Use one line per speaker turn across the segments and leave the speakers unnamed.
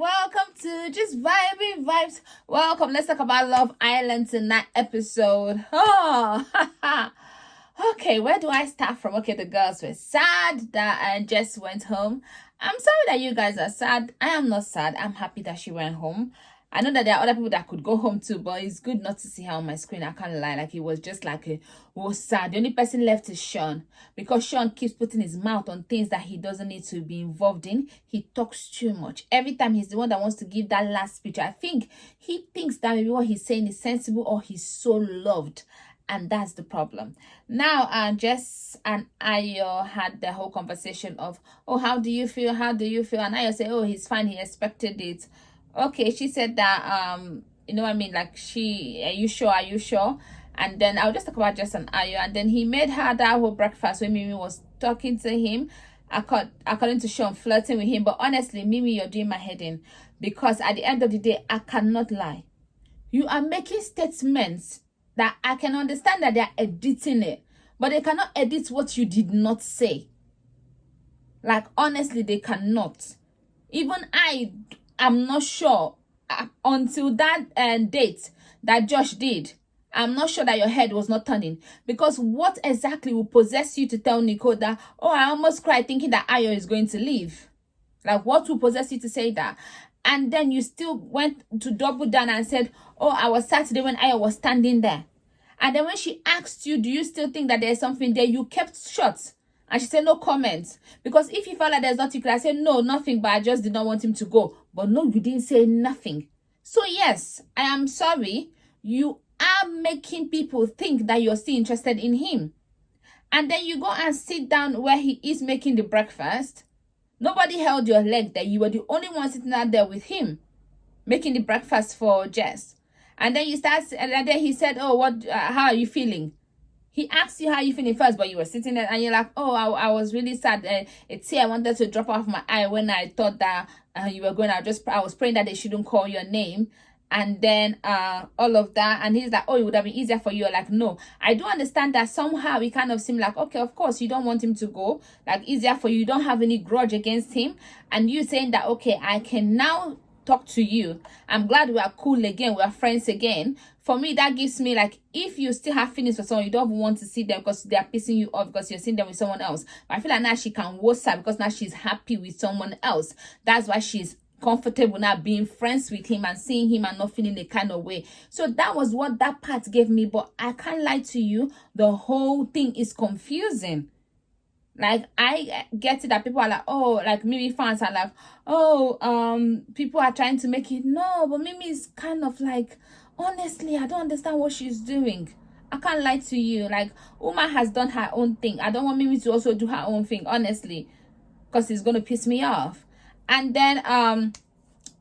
Welcome to Just Vibing Vibes. Welcome. Let's talk about Love Island tonight episode. Oh, okay. Where do I start from? Okay, the girls were sad that Jess went home. I'm sorry that you guys are sad. I am not sad. I'm happy that she went home. I know that there are other people that could go home too, but it's good not to see her on my screen. I can't lie. Like, it was just like sad. The only person left is Sean, because Sean keeps putting his mouth on things that he doesn't need to be involved in. He talks too much. Every time he's the one that wants to give that last speech. I think he thinks that maybe what he's saying is sensible, or he's so loved. And that's the problem. Now, Jess and Ayo had the whole conversation of, oh, how do you feel? How do you feel? And Ayo said, oh, he's fine. He expected it. Okay, she said that, you know what I mean? Like, are you sure? Are you sure? And then I'll just talk about Jess and Ayo. And then he made her that whole breakfast when Mimi was talking to him. According to Sean, flirting with him. But honestly, Mimi, you're doing my head in. Because at the end of the day, I cannot lie. You are making statements that I can understand that they are editing it, but they cannot edit what you did not say. Like, honestly, they cannot. Even I'm not sure until that date that Josh did. I'm not sure that your head was not turning, because what exactly will possess you to tell Nicole that, oh, I almost cried thinking that Ayo is going to leave? Like, what will possess you to say that? And then you still went to double down and said, oh, I was Saturday when Ayo was standing there. And then when she asked you, do you still think that there's something there? You kept shut. And she said, no comment. Because if you felt like there's nothing, you could have said, no, nothing, but I just did not want him to go. But no, you didn't say nothing. So yes, I am sorry. You are making people think that you're still interested in him. And then you go and sit down where he is making the breakfast. Nobody held your leg there. You were the only one sitting out there with him, making the breakfast for Jess. And then and then he said, oh, how are you feeling? He asked you how you feeling first, but you were sitting there and you're like, oh, I was really sad. It's here. I wanted to drop off my eye when I thought that you were going. I was praying that they shouldn't call your name. And then all of that. And he's like, oh, it would have been easier for you. You're like, no. I do understand that somehow it kind of seemed like, okay, of course, you don't want him to go. Like, easier for you. You don't have any grudge against him. And you saying that, okay, I can now talk to you. I'm glad we are cool again. We are friends again. For me, that gives me, like, if you still have feelings for someone, you don't want to see them because they are pissing you off because you're seeing them with someone else. But I feel like now she can worse her because now she's happy with someone else. That's why she's comfortable now being friends with him and seeing him and not feeling a kind of way. So that was what that part gave me. But I can't lie to you, the whole thing is confusing. Like, I get it that people are like, oh, like Mimi fans are like, oh, people are trying to make it. No, but Mimi is kind of like, honestly, I don't understand what she's doing. I can't lie to you. Like, Uma has done her own thing. I don't want Mimi to also do her own thing, honestly, because it's gonna piss me off. And then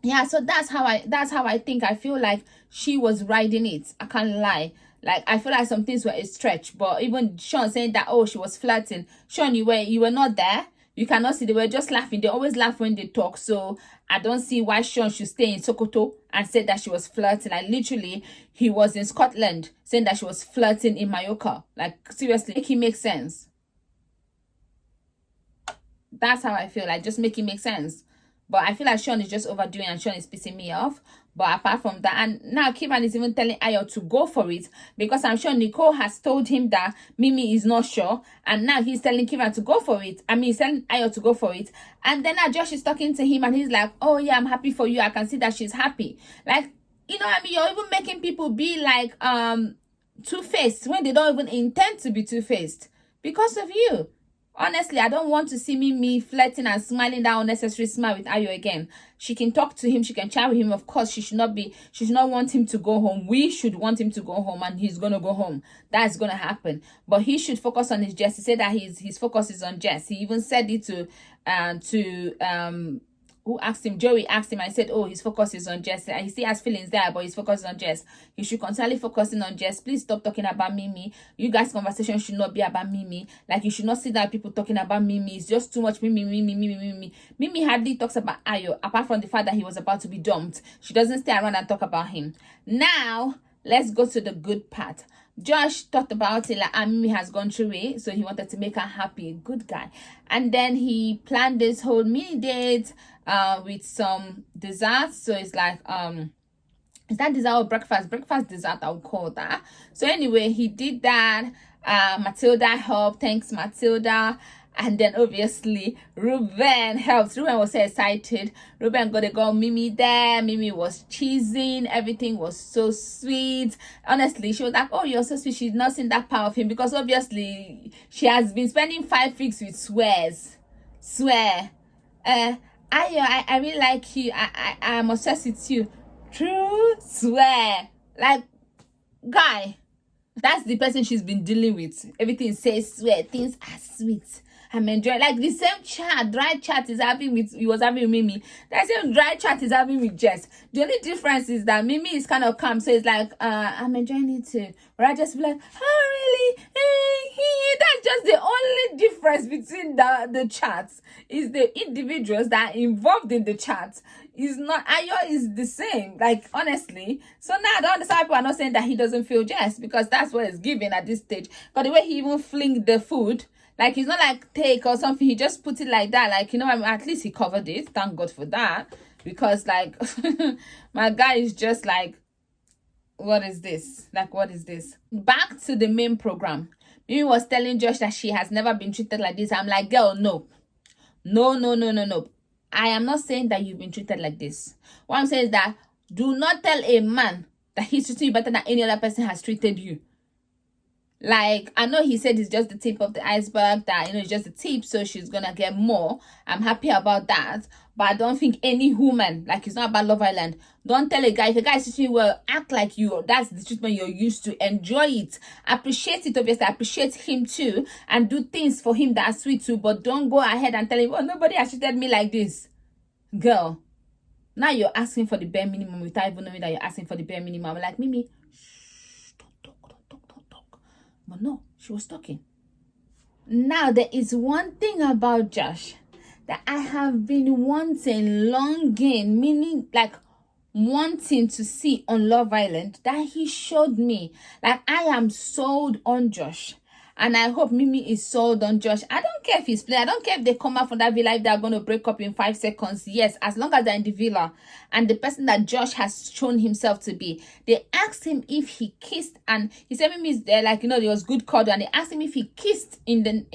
yeah, so that's how I think. I feel like she was riding it. I can't lie. Like, I feel like some things were a stretch. But even Sean saying that, oh, she was flirting. Sean, you were not there. You cannot see. They were just laughing. They always laugh when they talk. So I don't see why Sean should stay in Sokoto and say that she was flirting. Like, literally, he was in Scotland saying that she was flirting in Mallorca. Like, seriously, make it make sense. That's how I feel. Like, just make it make sense. But I feel like Sean is just overdoing and Sean is pissing me off. But apart from that, and now Kivan is even telling Ayo to go for it, because I'm sure Nicole has told him that Mimi is not sure. And now he's telling Kivan to go for it. I mean, he's telling Ayo to go for it. And then now Josh is talking to him and he's like, oh yeah, I'm happy for you. I can see that she's happy. Like, you know what I mean? You're even making people be like two-faced when they don't even intend to be two-faced because of you. Honestly, I don't want to see Mimi flirting and smiling that unnecessary smile with Ayo again. She can talk to him, she can chat with him. Of course, she should not want him to go home. We should want him to go home, and he's gonna go home. That's gonna happen. But he should focus on his Jess. He said that his focus is on Jess. He even said it to who asked him? Joey asked him. I said, oh, his focus is on Jess. He still has feelings there, but his focus is on Jess. He should continually focusing on Jess. Please stop talking about Mimi. You guys' conversation should not be about Mimi. Like, you should not see that people talking about Mimi. It's just too much Mimi. Mimi hardly talks about Ayo, apart from the fact that he was about to be dumped. She doesn't stay around and talk about him. Now, let's go to the good part. Josh thought about it, like Mimi has gone through it, so he wanted to make her happy, good guy. And then he planned this whole mini date with some desserts. So it's like is that dessert or breakfast dessert, I would call that. So anyway, he did that. Matilda helped, thanks Matilda. And then obviously Ruben helped. Ruben was so excited. Ruben got a girl Mimi there. Mimi was cheesing. Everything was so sweet. Honestly, she was like, oh, you're so sweet. She's not seen that part of him, because obviously she has been spending 5 weeks with swear. I really like you. I'm obsessed with you. True, swear. Like, guy, that's the person she's been dealing with. Everything says swear. Things are sweet. I'm enjoying, like, the same chat, dry chat is having with, he was having with Mimi. The same dry chat is having with Jess. The only difference is that Mimi is kind of calm, so it's like, I'm enjoying it too. But I just be like, oh really? That's just the only difference between the chats. Is the individuals that are involved in the chat. Is not, Ayo is the same, like, honestly. So now I don't understand people are not saying that he doesn't feel Jess, because that's what it's given at this stage. But the way he even fling the food, like, it's not like take or something. He just put it like that. Like, you know, at least he covered it. Thank God for that. Because, like, my guy is just like, what is this? Like, what is this? Back to the main program. Mimi was telling Josh that she has never been treated like this. I'm like, girl, no. No. I am not saying that you've been treated like this. What I'm saying is that do not tell a man that he's treating you better than any other person has treated you. Like, I know he said it's just the tip of the iceberg, that, you know, it's just the tip, so she's gonna get more. I'm happy about that. But I don't think any woman, like, it's not about Love Island. Don't tell a guy, if a guy is treating you well, act like you, that's the treatment you're used to. Enjoy it. Appreciate it, obviously. Appreciate him too. And do things for him that are sweet too. But don't go ahead and tell him, oh, nobody has treated me like this. Girl, now you're asking for the bare minimum without even knowing that you're asking for the bare minimum. I'm like, Mimi, but no, she was talking. Now, there is one thing about Josh that I have been longing, meaning like wanting to see on Love Island, that he showed me. Like, I am sold on Josh. And I hope Mimi is sold on Josh. I don't care if he's playing. I don't care if they come out from that villa, if they're going to break up in 5 seconds. Yes, as long as they're in the villa. And the person that Josh has shown himself to be. They asked him if he kissed. And he said Mimi is there, like, you know, there was good cuddle. And they asked him if he kissed during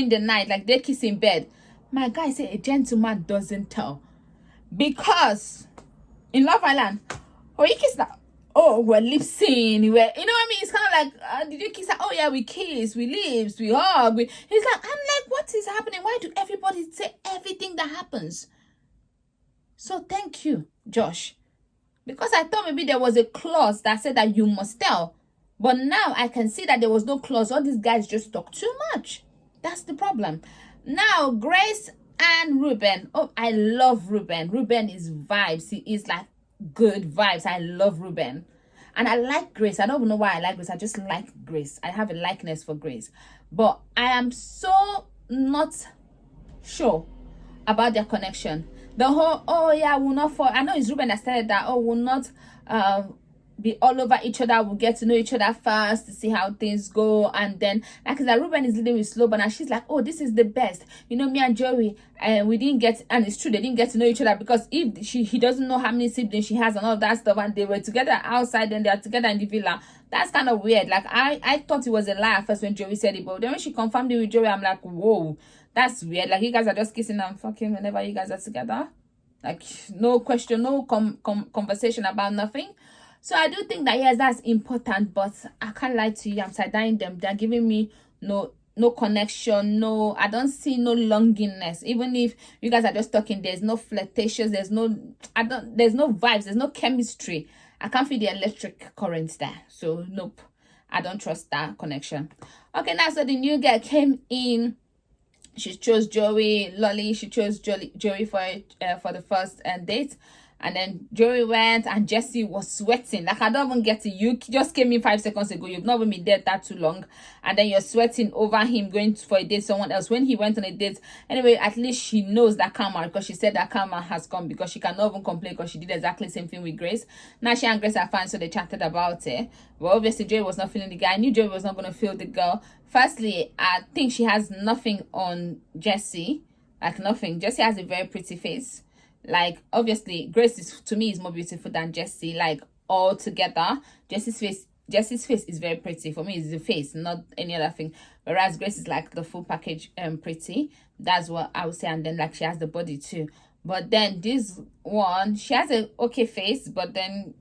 the night. Like, they kiss in bed. My guy said a gentleman doesn't tell. Because in Love Island, he kissed that. Oh, we're lip sync. You know what I mean? It's kind of like, did you kiss her? Oh, yeah, we kiss, we lips, we hug. He's like, I'm like, what is happening? Why do everybody say everything that happens? So thank you, Josh. Because I thought maybe there was a clause that said that you must tell. But now I can see that there was no clause. All these guys just talk too much. That's the problem. Now, Grace and Ruben. Oh, I love Ruben. Ruben is vibes. He is like good vibes. I love Ruben. And I like Grace. I don't even know why I like Grace. I just like Grace. I have a likeness for Grace. But I am so not sure about their connection. The whole, oh yeah, we'll not fall. I know it's Ruben that started that. Oh, we'll not be all over each other. We'll get to know each other first to see how things go. And then, like, that Ruben is leading with slow, but now she's like, oh, this is the best. You know, me and Joey, we didn't get, and it's true, they didn't get to know each other, because if he doesn't know how many siblings she has and all that stuff, and they were together outside and they are together in the villa. That's kind of weird. Like, I thought it was a lie at first when Joey said it, but then when she confirmed it with Joey, I'm like, whoa, that's weird. Like, you guys are just kissing and fucking whenever you guys are together. Like, no question, no conversation about nothing. So I do think that, yes, that's important, but I can't lie to you. I'm side-eyeing them. They're giving me no connection. No, I don't see no longingness. Even if you guys are just talking, there's no flirtatious. There's no vibes. There's no chemistry. I can't feel the electric currents there. So nope, I don't trust that connection. Okay, now so the new girl came in. She chose Joey. Lolly, she chose Joey for the first date. And then Joey went, and Jessie was sweating. Like, I don't even get it. You just came in 5 seconds ago. You've not even been there that too long. And then you're sweating over him going for a date someone else. When he went on a date, anyway, at least she knows that karma, because she said that karma has come, because she cannot even complain, because she did exactly the same thing with Grace. Now she and Grace are fine, so they chatted about it. But obviously, Joey was not feeling the guy. I knew Joey was not going to feel the girl. Firstly, I think she has nothing on Jessie. Like, nothing. Jessie has a very pretty face. Like, obviously, Grace is, to me, is more beautiful than Jessie. Like, all together, Jessie's face is very pretty. For me, it's the face, not any other thing. Whereas Grace is like the full package pretty. That's what I would say. And then, like, she has the body too. But then this one, she has a okay face, but then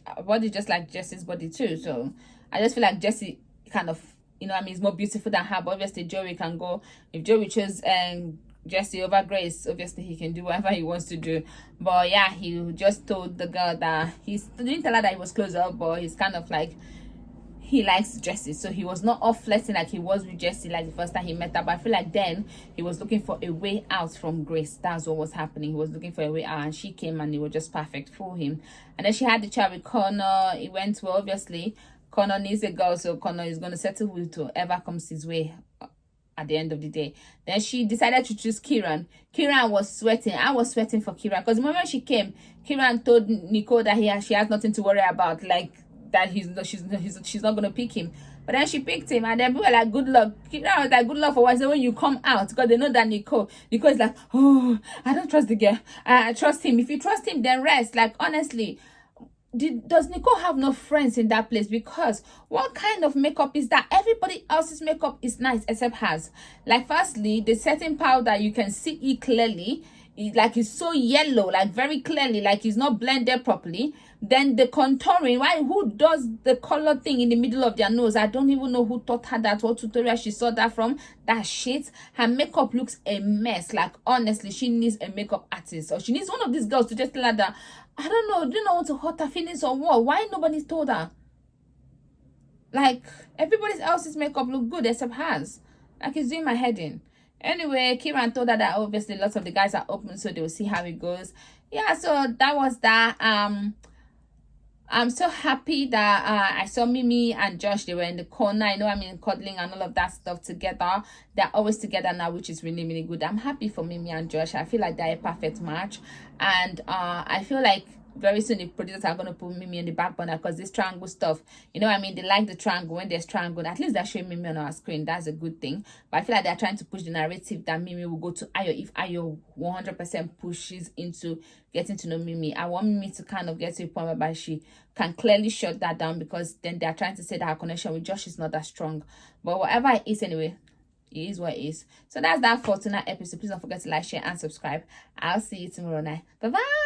her body just like Jessie's body too. So I just feel like Jessie kind of, you know what I mean, is more beautiful than her. But obviously, Joey can go, if Joey chose Jessie over Grace, obviously he can do whatever he wants to do. But yeah, he just told the girl that he didn't tell her that he was close up, but he's kind of like, he likes Jessie. So he was not off flirting like he was with Jessie like the first time he met her. But I feel like then he was looking for a way out from Grace. That's what was happening. He was looking for a way out, and she came, and it was just perfect for him. And then she had the chat with Connor. It went well. Obviously, Connor needs a girl, so Connor is going to settle with whoever comes his way at the end of the day. Then she decided to choose Kieran. Kieran was sweating. I was sweating for Kieran, because the moment she came, Kieran told Nicole that she has nothing to worry about, like that she's not gonna pick him. But then she picked him, and then people were like, good luck. Kieran was like, good luck for what? So when you come out, because they know that Nicole is like, oh, I don't trust the girl. I trust him. If you trust him, then rest. Like, honestly, does Nicole have no friends in that place? Because what kind of makeup is that? Everybody else's makeup is nice except hers. Like, firstly, the setting powder, you can see it clearly. It's so yellow, like very clearly, like it's not blended properly. Then the contouring, who does the color thing in the middle of their nose? I don't even know who taught her that, what tutorial she saw that from. That shit. Her makeup looks a mess. Like, honestly, she needs a makeup artist, or she needs one of these girls to just tell her that, I don't know, do you know what to hurt her feelings or what? Why nobody's told her? Like, everybody else's makeup look good except hers. Like, it's doing my head in. Anyway, Kieran told her that obviously lots of the guys are open, so they will see how it goes. Yeah, so that was that. I'm so happy that I saw Mimi and Josh. They were in the corner, you know what I mean, cuddling and all of that stuff together. They're always together now, which is really, really good. I'm happy for Mimi and Josh. I feel like they're a perfect match. And I feel like very soon the producers are going to put Mimi on the back burner, because this triangle stuff, you know what I mean, they like the triangle. When there's triangle, at least they're showing Mimi on our screen. That's a good thing. But I feel like they're trying to push the narrative that Mimi will go to Ayo if Ayo 100% pushes into getting to know Mimi. I want Mimi to kind of get to a point whereby she can clearly shut that down, because then they're trying to say that her connection with Josh is not that strong. But whatever it is, anyway, it is what it is. So that's that for tonight episode. Please don't forget to like, share, and subscribe. I'll see you tomorrow night. Bye bye.